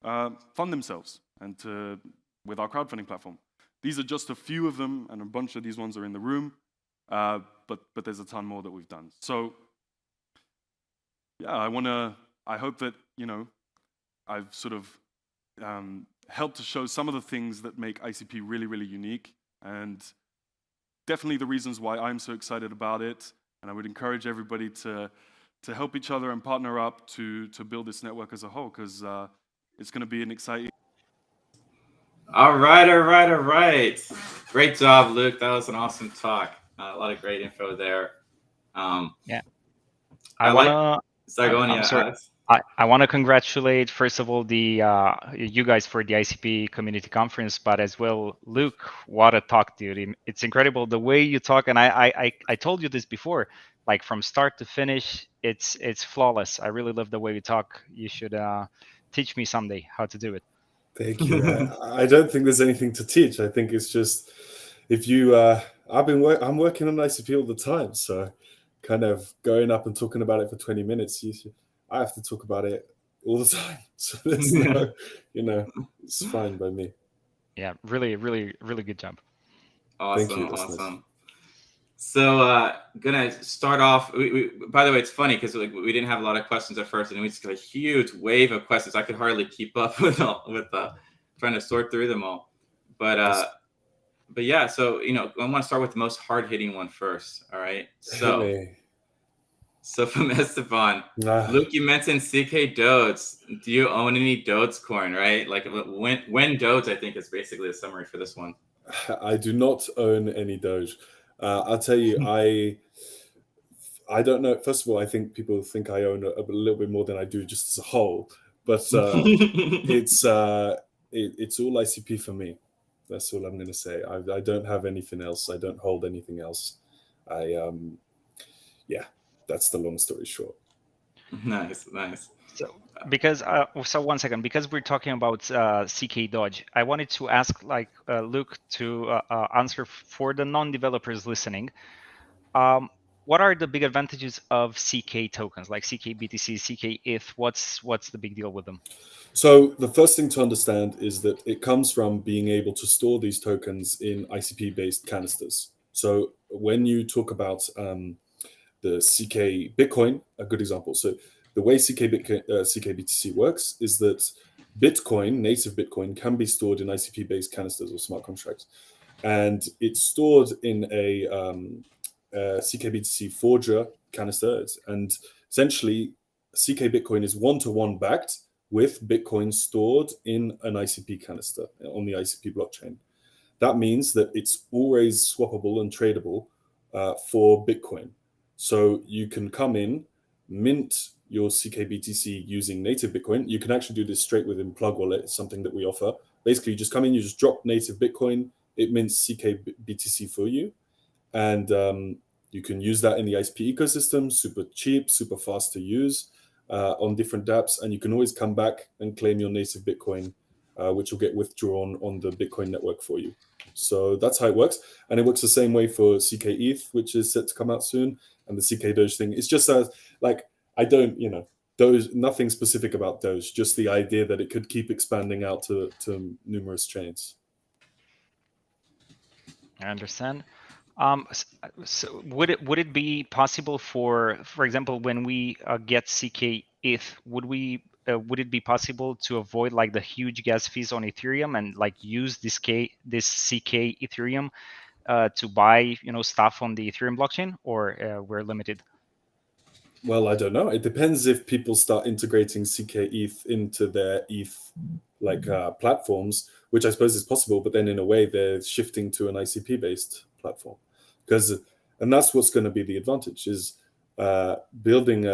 fund themselves and with our crowdfunding platform. These are just a few of them, and a bunch of these ones are in the room, but there's a ton more that we've done. So yeah, I hope that, I've sort of helped to show some of the things that make ICP really, really unique, and definitely the reasons why I'm so excited about it. And I would encourage everybody to help each other and partner up to build this network as a whole, because it's going to be an exciting. All right. Great job, Luke. That was an awesome talk. A lot of great info there. Yeah. Sorry, go on. I'm Yeah, sorry. Alex. I want to congratulate, first of all, you guys for the ICP Community Conference, but as well, Luke, what a talk, dude. It's incredible the way you talk. And I told you this before, like from start to finish, it's flawless. I really love the way you talk. You should teach me someday how to do it. Thank you. I don't think there's anything to teach. I think it's just, if you, I'm working on ICP all the time. So kind of going up and talking about it for 20 minutes, I have to talk about it all the time. So there's no, it's fine by me. Yeah, really, really, really good job. Awesome. Thank you. Awesome. So gonna start off. By the way, it's funny because we didn't have a lot of questions at first, and we just got a huge wave of questions. I could hardly keep up with trying to sort through them all. But yeah, so I want to start with the most hard hitting one first. All right. So from Esteban, Luke, you mentioned CK Dodes. Do you own any Dogecoin? Right, like when Doge, I think is basically the summary for this one. I do not own any Doge. I'll tell you, I don't know. First of all, I think people think I own a little bit more than I do just as a whole, but it's all ICP for me. That's all I'm going to say. I don't have anything else. I don't hold anything else. That's the long story short. Nice. So 1 second, because we're talking about CK Doge, I wanted to ask Luke to answer for the non-developers listening. What are the big advantages of CK tokens, like CK BTC, CK ETH? What's the big deal with them? So the first thing to understand is that it comes from being able to store these tokens in ICP-based canisters. So when you talk about the CK Bitcoin, a good example. So the way CK BTC works is that Bitcoin, native Bitcoin, can be stored in ICP-based canisters or smart contracts, and it's stored in a CK BTC forger canister. And essentially, CK Bitcoin is one-to-one backed with Bitcoin stored in an ICP canister on the ICP blockchain. That means that it's always swappable and tradable for Bitcoin. So you can come in, mint your CK BTC using native Bitcoin. You can actually do this straight within Plug Wallet. It's something that we offer. Basically, you just come in, you just drop native Bitcoin, it mints CK BTC for you. And you can use that in the ICP ecosystem, super cheap, super fast to use on different dApps. And you can always come back and claim your native Bitcoin, which will get withdrawn on the Bitcoin network for you. So that's how it works. And it works the same way for CK ETH, which is set to come out soon. And the CK Doge thing, it's just I don't, Doge, nothing specific about Doge, just the idea that it could keep expanding out to numerous chains. I understand. So would it be possible for example, when we get CK ETH, would it be possible to avoid like the huge gas fees on Ethereum and like use this CK Ethereum to buy stuff on the Ethereum blockchain, or we're limited? Well, I don't know. It depends if people start integrating CK ETH into their ETH platforms, which I suppose is possible. But then in a way, they're shifting to an ICP based platform, and that's what's going to be the advantage is building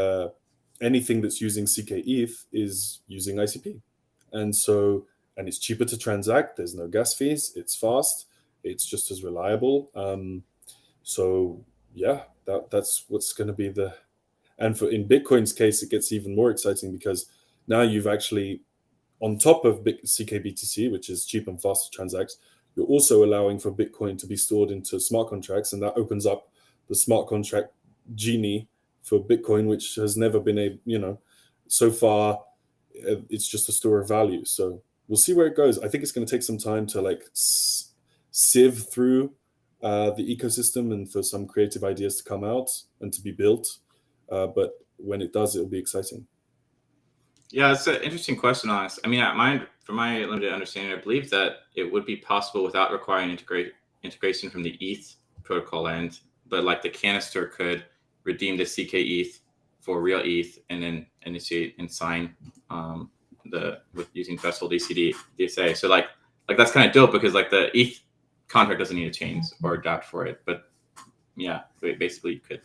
anything that's using CK ETH is using ICP, and it's cheaper to transact. There's no gas fees. It's fast. It's just as reliable. That's what's going to be and in Bitcoin's case, it gets even more exciting because now you've actually on top of CKBTC, which is cheap and fast to transact, you're also allowing for Bitcoin to be stored into smart contracts, and that opens up the smart contract genie for Bitcoin, which has never been so far it's just a store of value. So we'll see where it goes. I think it's going to take some time to like sieve through the ecosystem and for some creative ideas to come out and to be built. But when it does, it'll be exciting. Yeah, it's an interesting question on this. I mean, from my limited understanding, I believe that it would be possible without requiring integration from the ETH protocol end, but like the canister could redeem the CK ETH for real ETH and then initiate and sign with using Threshold DSA. So like that's kind of dope because like the ETH contract doesn't need to change or adapt for it. But yeah, basically you could.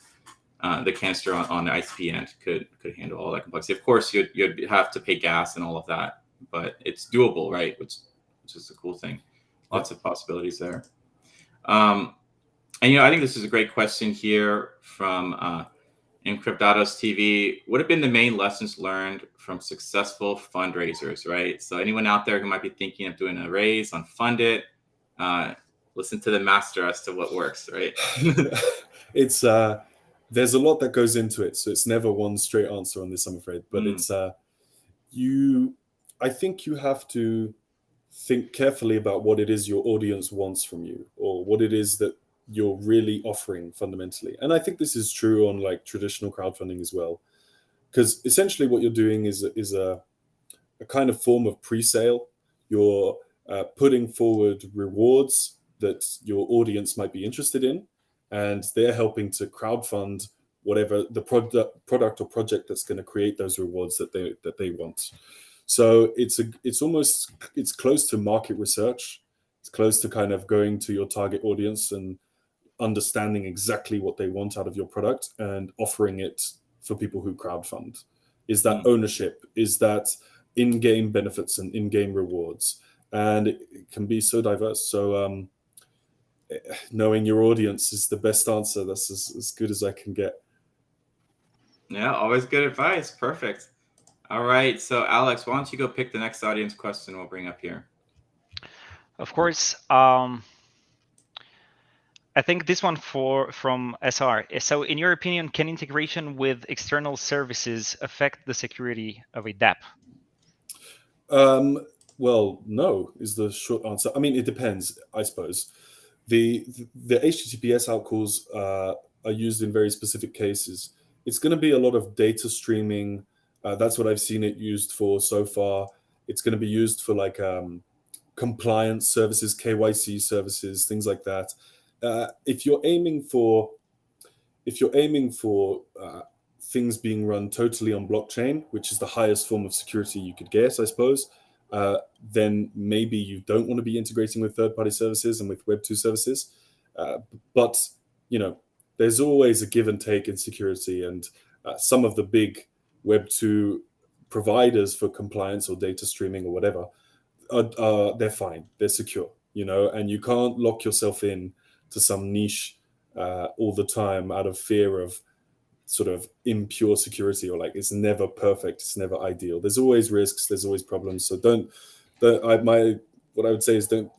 The canister on the ICP end could handle all that complexity. Of course, you'd have to pay gas and all of that, but it's doable, right? Which is a cool thing. Lots of possibilities there. And I think this is a great question here from Encryptados TV. What have been the main lessons learned from successful fundraisers, right? So anyone out there who might be thinking of doing a raise on Fundit, listen to the master as to what works, right? It's there's a lot that goes into it, so it's never one straight answer on this, I'm afraid. But it's I think you have to think carefully about what it is your audience wants from you, or what it is that you're really offering fundamentally. And I think this is true on like traditional crowdfunding as well, because essentially what you're doing is a kind of form of pre-sale. You're putting forward rewards that your audience might be interested in, and they're helping to crowdfund whatever the product or project that's going to create those rewards that they want. So it's close to market research. It's close to kind of going to your target audience and understanding exactly what they want out of your product and offering it for people who crowdfund. Is that ownership? Is that in-game benefits and in-game rewards? And it can be so diverse. So knowing your audience is the best answer. That's as good as I can get. Yeah, always good advice. Perfect. All right. So Alex, why don't you go pick the next audience question we'll bring up here? Of course. I think this one from SR. So in your opinion, can integration with external services affect the security of a dApp? Well, no is the short answer. I mean, it depends, I suppose. The HTTPS outcalls are used in very specific cases. It's going to be a lot of data streaming. That's what I've seen it used for so far. It's going to be used for like compliance services, KYC services, things like that. If you're aiming for things being run totally on blockchain, which is the highest form of security you could get, I suppose, then maybe you don't want to be integrating with third-party services and with Web2 services. But there's always a give and take in security, and some of the big Web2 providers for compliance or data streaming or whatever, they're fine, they're secure, and you can't lock yourself in to some niche all the time out of fear of sort of impure security, or like it's never perfect, it's never ideal. There's always risks, there's always problems. So what I would say is don't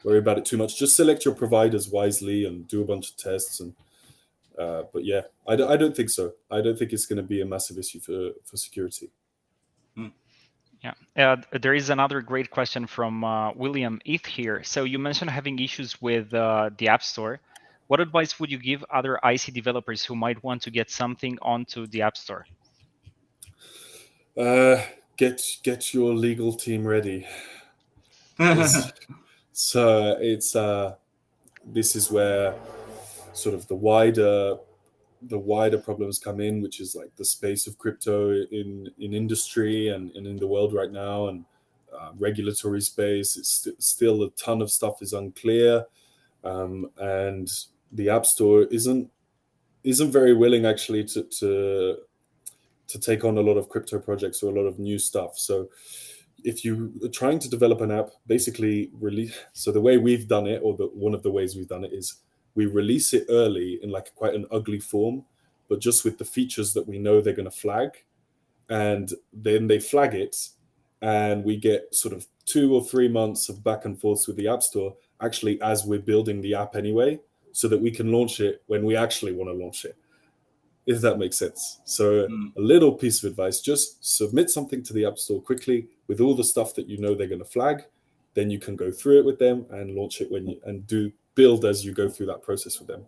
worry about it too much. Just select your providers wisely and do a bunch of tests. And but yeah, I don't think so. I don't think it's going to be a massive issue for security. Yeah, there is another great question from William Eth here. So you mentioned having issues with the App Store. What advice would you give other IC developers who might want to get something onto the App Store? Get your legal team ready. So it's this is where sort of the wider problems come in, which is like the space of crypto in industry and in the world right now, and regulatory space. It's still a ton of stuff is unclear, and the App Store isn't very willing actually to take on a lot of crypto projects or a lot of new stuff. So if you are trying to develop an app, basically so the way we've done it, or one of the ways we've done it, is we release it early in like quite an ugly form, but just with the features that we know they're going to flag, and then they flag it, and we get sort of 2 or 3 months of back and forth with the App Store, actually, as we're building the app anyway, so that we can launch it when we actually want to launch it, if that makes sense. So a little piece of advice, just submit something to the App Store quickly with all the stuff that you know they're going to flag. Then you can go through it with them and launch it and do build as you go through that process with them.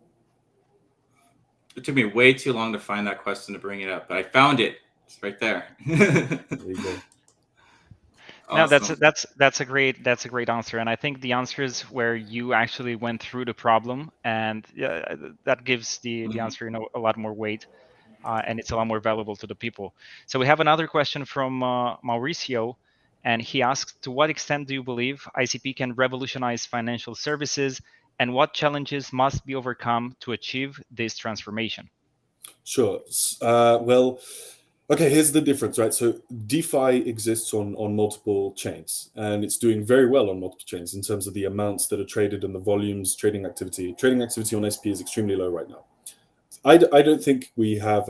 It took me way too long to find that question to bring it up, but I found it. It's right there. There you go. No, Awesome. that's a great answer, and I think the answer is where you actually went through the problem, and that gives the answer a lot more weight, and it's a lot more valuable to the people. So we have another question from Mauricio, and he asks, to what extent do you believe ICP can revolutionize financial services, and what challenges must be overcome to achieve this transformation? Sure. Well, okay, here's the difference, right? So DeFi exists on multiple chains, and it's doing very well on multiple chains in terms of the amounts that are traded and the volumes, trading activity. Trading activity on SP is extremely low right now. I don't think we have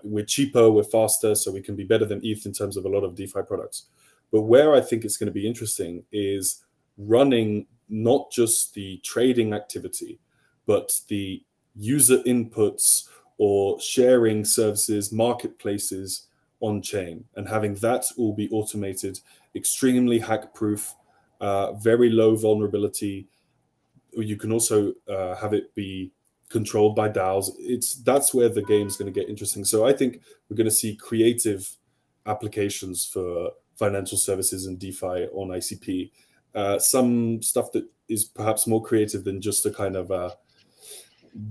we're cheaper, we're faster, so we can be better than ETH in terms of a lot of DeFi products. But where I think it's going to be interesting is running not just the trading activity, but the user inputs or sharing services, marketplaces on chain, and having that all be automated, extremely hack proof, very low vulnerability. You can also have it be controlled by DAOs. That's where the game's going to get interesting. So I think we're going to see creative applications for financial services and DeFi on ICP. Some stuff that is perhaps more creative than just a kind of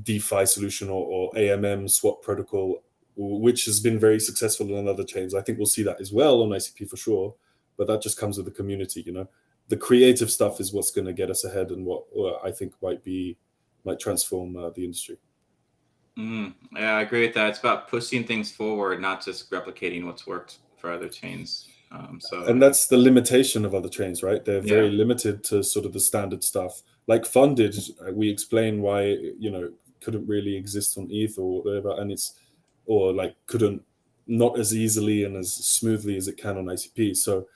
DeFi solution or AMM swap protocol, which has been very successful on other chains. I think we'll see that as well on ICP for sure, but that just comes with the community, you know. The creative stuff is what's going to get us ahead, and what I think might transform the industry. Yeah, I agree with that. It's about pushing things forward, not just replicating what's worked for other chains. And that's the limitation of other chains, right? They're very limited to sort of the standard stuff. Like Funded, we explain why, you know, couldn't really exist on ETH or whatever, and couldn't, not as easily and as smoothly as it can on ICP. So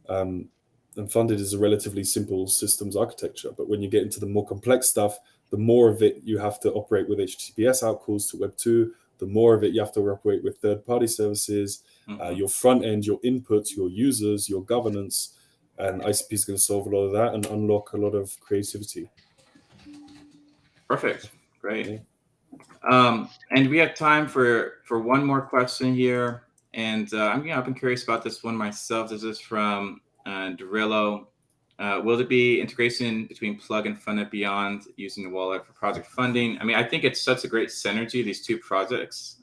and Funded is a relatively simple systems architecture, but when you get into the more complex stuff, the more of it you have to operate with HTTPS outcalls to Web2, the more of it you have to operate with third-party services, your front end, your inputs, your users, your governance, and ICP is going to solve a lot of that and unlock a lot of creativity. Perfect. Great. And we have time for one more question here, and I've been curious about this one myself. This is from Dorillo. Will there be integration between Plug and Funded beyond using the wallet for project funding? I mean, I think it's such a great synergy, these two projects.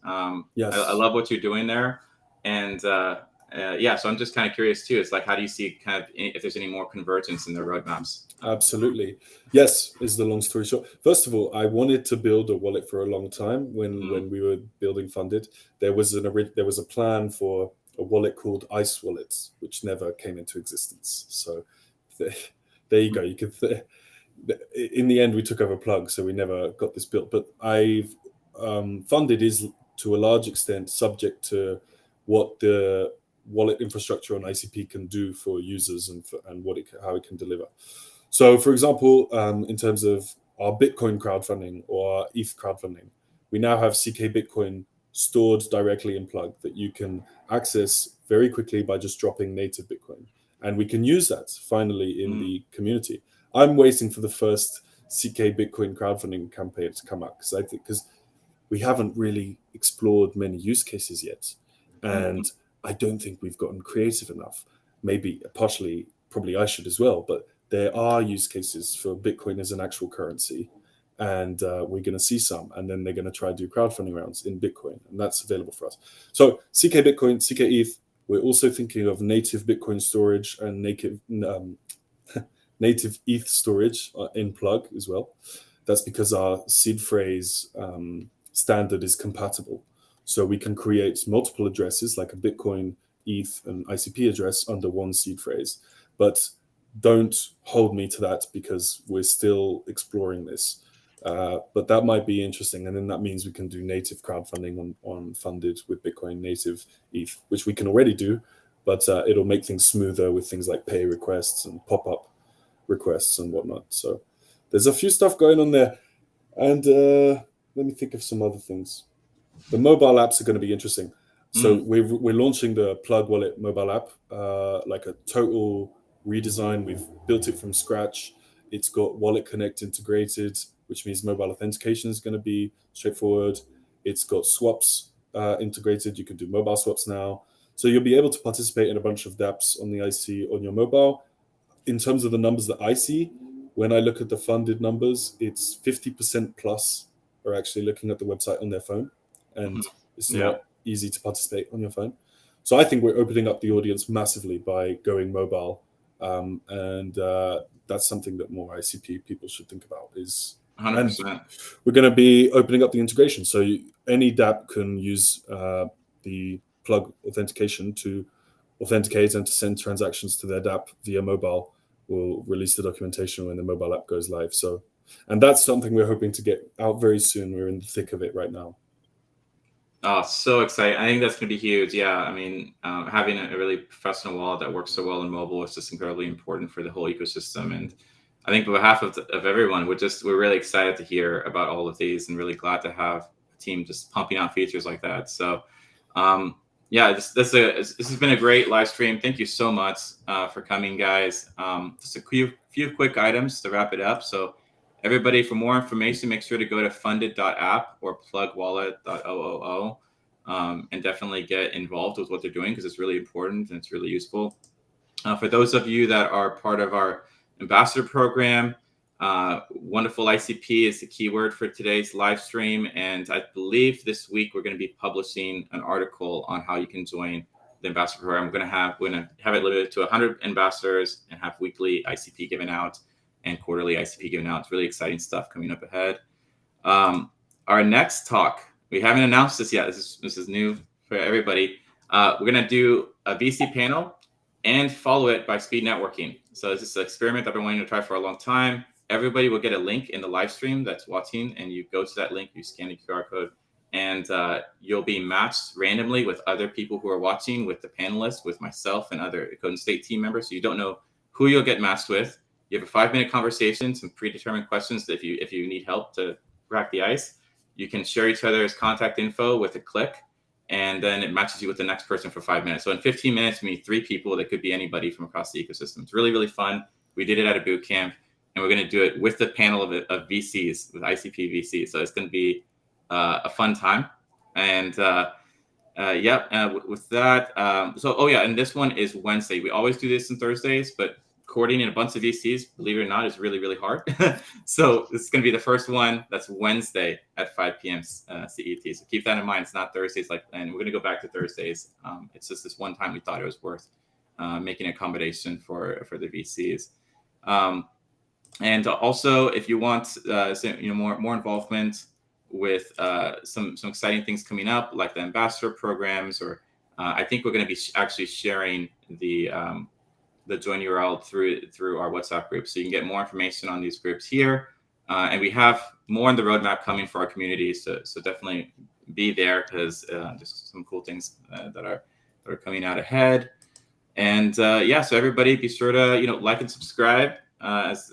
Yes. I love what you're doing there. And so I'm just kind of curious too. It's like, how do you see kind of if there's any more convergence in their roadmaps? Absolutely. Yes, is the long story short. First of all, I wanted to build a wallet for a long time when we were building Funded. There was a plan for a wallet called Ice Wallets, which never came into existence. So there you go. You could. In the end, we took over Plug, so we never got this built. But Funded is to a large extent subject to what the wallet infrastructure on ICP can do for users and how it can deliver. So, for example, in terms of our Bitcoin crowdfunding or our ETH crowdfunding, we now have CK Bitcoin stored directly in Plug that you can access very quickly by just dropping native Bitcoin. And we can use that finally in the community. I'm waiting for the first CK Bitcoin crowdfunding campaign to come out because we haven't really explored many use cases yet. And I don't think we've gotten creative enough. Maybe partially, probably I should as well, but there are use cases for Bitcoin as an actual currency, and we're going to see some, and then they're going to try to do crowdfunding rounds in Bitcoin, and that's available for us. So CK Bitcoin, CK ETH, we're also thinking of native Bitcoin storage and native ETH storage in Plug as well. That's because our seed phrase standard is compatible. So we can create multiple addresses like a Bitcoin, ETH, and ICP address under one seed phrase. But don't hold me to that because we're still exploring this. But that might be interesting. And then that means we can do native crowdfunding on Funded with Bitcoin, native ETH, which we can already do. but it'll make things smoother with things like pay requests and pop-up requests and whatnot. So there's a few stuff going on there. And let me think of some other things. The mobile apps are going to be interesting. So we're launching the Plug Wallet mobile app, like a total redesign. We've built it from scratch. It's got Wallet Connect integrated, which means mobile authentication is going to be straightforward. It's got swaps integrated. You can do mobile swaps now. So you'll be able to participate in a bunch of dApps on the IC on your mobile. In terms of the numbers that I see, when I look at the funded numbers, it's 50% plus are actually looking at the website on their phone. And it's not easy to participate on your phone. So I think we're opening up the audience massively by going mobile. And that's something that more ICP people should think about is 100%. We're going to be opening up the integration. So any dApp can use the Plug authentication to authenticate and to send transactions to their dApp via mobile. We'll release the documentation when the mobile app goes live. So, and that's something we're hoping to get out very soon. We're in the thick of it right now. Oh, so exciting. I think that's going to be huge. Yeah. I mean, having a really professional wallet that works so well in mobile is just incredibly important for the whole ecosystem. And I think on behalf of everyone, we're really excited to hear about all of these and really glad to have a team just pumping out features like that. So, yeah, this has been a great live stream. Thank you so much for coming, guys. Just a few quick items to wrap it up. So everybody, for more information, make sure to go to funded.app or plugwallet.oo and definitely get involved with what they're doing because it's really important and it's really useful. For those of you that are part of our ambassador program, wonderful ICP is the keyword for today's live stream. And I believe this week we're going to be publishing an article on how you can join the ambassador program. We're going to have it limited to 100 ambassadors and have weekly ICP given out and quarterly ICP given out. It's really exciting stuff coming up ahead. Our next talk, we haven't announced this yet. This is new for everybody. We're going to do a VC panel and follow it by speed networking. So this is an experiment I've been wanting to try for a long time. Everybody will get a link in the live stream that's watching, and you go to that link, you scan the QR code, and you'll be matched randomly with other people who are watching, with the panelists, with myself and other Code and State team members. So you don't know who you'll get matched with. You have a 5-minute conversation, some predetermined questions that if you need help to crack the ice. You can share each other's contact info with a click, and then it matches you with the next person for 5 minutes. So in 15 minutes, you meet 3 people that could be anybody from across the ecosystem. It's really, really fun. We did it at a boot camp, and we're going to do it with the panel of VCs, with ICP VCs. So it's going to be a fun time. And with that, and this one is Wednesday. We always do this on Thursdays, but coordinating a bunch of VCs, believe it or not, is really, really hard. So this is going to be the first one. That's Wednesday at 5 p.m. CET. So keep that in mind. It's not Thursdays, and we're going to go back to Thursdays. It's just this one time we thought it was worth making an accommodation for the VCs. And also, if you want more involvement with some exciting things coming up, like the ambassador programs, or I think we're going to be actually sharing the join URL through our WhatsApp group. So you can get more information on these groups here. And we have more on the roadmap coming for our community. So definitely be there because there's some cool things that are coming out ahead. And so everybody be sure to like and subscribe as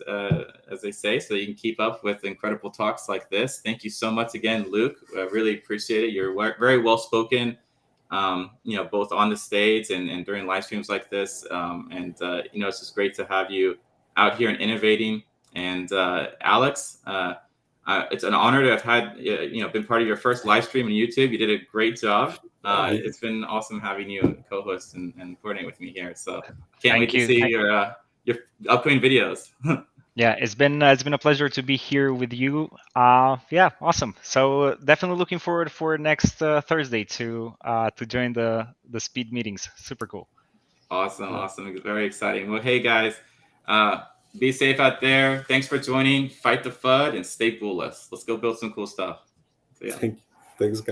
they say, so you can keep up with incredible talks like this. Thank you so much again, Luke. I really appreciate it. You're very well spoken. Both on the stage and during live streams like this. It's just great to have you out here and innovating. And Alex, it's an honor to have had, been part of your first live stream on YouTube. You did a great job. It's been awesome having you co-host and coordinate with me here. So can't wait to see your upcoming videos. Yeah, it's been a pleasure to be here with you. Awesome. So definitely looking forward for next Thursday to join the speed meetings. Super cool. Awesome. Very exciting. Well, hey guys, be safe out there. Thanks for joining. Fight the FUD and stay bullish. Let's go build some cool stuff. So, yeah. Thanks, guys.